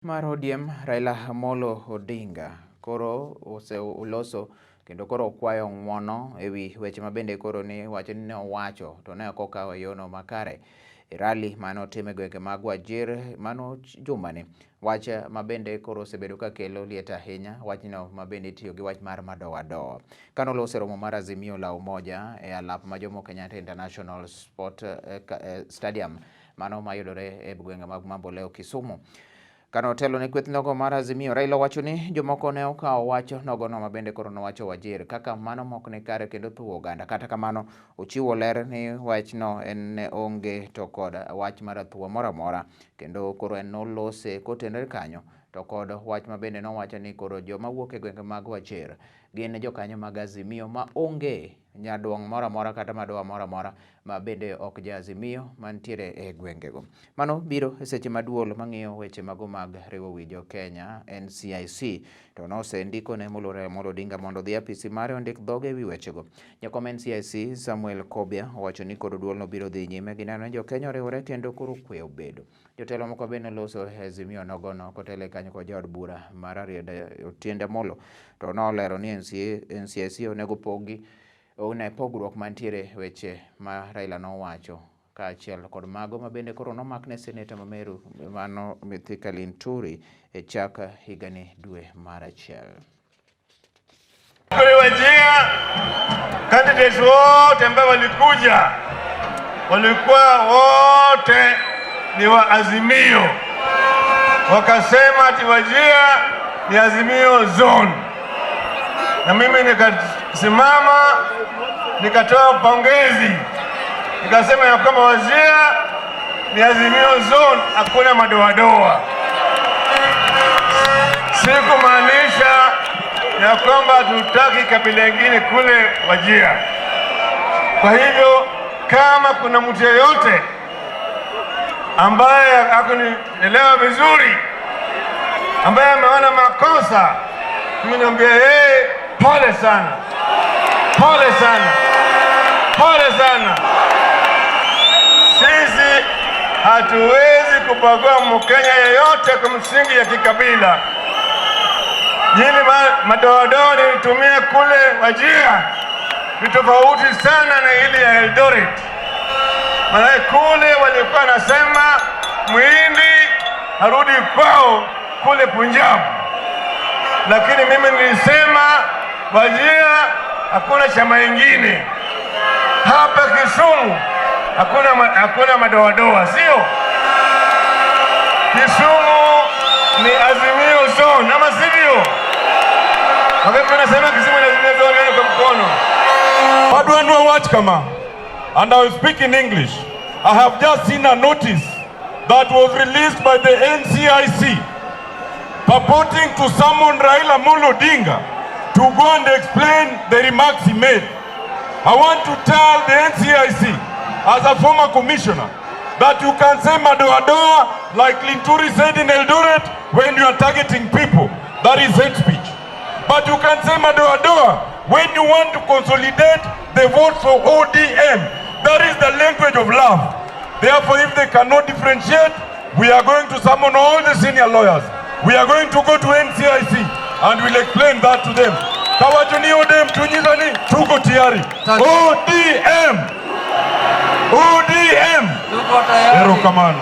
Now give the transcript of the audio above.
Mar ODM Raila Amolo Odinga koro uloso kendo koro Okwayo ng'wono ewi weche mabende koro ni wacho ni owacho to ne ok okawo yono makare rally mano time gwenge mag Wajir mano jumani wach mabende koro osebedo ka kelo liet ahinya wachno mabende tiyo gi wach mar Madoadoa kano lose romo mar Azimio la Umoja e alap ma Jomo Kenyatta International Sport Stadium mano mayudore e gwenge mag Mamboleo Kisumu. Kano telo ne kweth nogo mar Azimio, Raila wacho ni jomoko ne okawo wacho nogono mabende koro nowacho Wajir kaka mano mok ne kare kendo thuo oganda. Kata kamano ochiwo ler ni wachno en onge to kod wach mar thuo moramora kendo koro en nolose kotenore kanyo to kod wach mabende nowacho ni koro joma wuok e gwenge mag Wajir gin jokanyo mag Azimio ma onge nyaduong' moramora kata madoa moramora ma bende ok ja Azimio mantiere e gwengego. Mano biro e seche maduol mang'iyo weche mago mag riwo wijo Kenya NCIC to nosendiko ne Olore Odinga mondo dhi apisi mare ondik dhoge ewi wechego. Jakom NCIC Samuel Kobia owacho ni koro duol no biro dhi nyime gi neno jo Kenya oriwore kendo koro kwe obedo. Jotelo moko bende loso Azimio nogono kotele kanyo kod jaod bura mar Arieda Otiende Molo to nolero ni NCIC onego pogi one pogruok mantiere weche ma Raila nowacho kaachiel kod mago mabende koro nomak ne seneta Mameru mano Mithika Linturi e chak higani dwe mar achiel. Wajir candidates wote ambao walikuwa wote ni wa Azimio, wakasema ati Wajir ni Azimio zone, na mimi nikasimama nikatoa pongezi nikasema ya kwamba Wajir ni Azimio zone, hakuna madoadoa. Sikumaanisha ya kwamba tutaki kabila lingine kule Wajir. Kwa hivyo kama kuna mtu yeyote ambaye hakunielewa vizuri, ambaye ameona makosa, mimi niambia pole sana. Pole sana. Pole sana. Sisi hatuwezi kubagua Mkenya yeyote kwa msingi ya kikabila. Yile madoadoa nilitumia kule Wajir ni tofauti sana na ile ya Eldoret. Maana kule walikuwa nasema Muhindi arudi kwao kule Punjab. Lakini mimi nilisema Wajir hakuna chama ingine. Hapa Kisumu hakuna madoadoa, sio? Kisumu ni Azimio zone, ama sivyo? Wakati nasema Kisumu ni Azimio zone kwa mkono. Wadu wanua watch kama, and I will speak in English. I have just seen a notice that was released by the NCIC purporting to summon Raila Amolo Odinga to go and explain the remarks he made. I want to tell the NCIC, as a former commissioner, that you can say Madoadoa like Linturi said in Eldoret when you are targeting people. That is hate speech. But you can say Madoadoa when you want to consolidate the votes for ODM. That is the language of love. Therefore, if they cannot differentiate, we are going to summon all the senior lawyers. We are going to go to NCIC and we'll explain that to them. Kawajuni ODM tunyizani tuko tayari. ODM. ODM. Tuko tayari.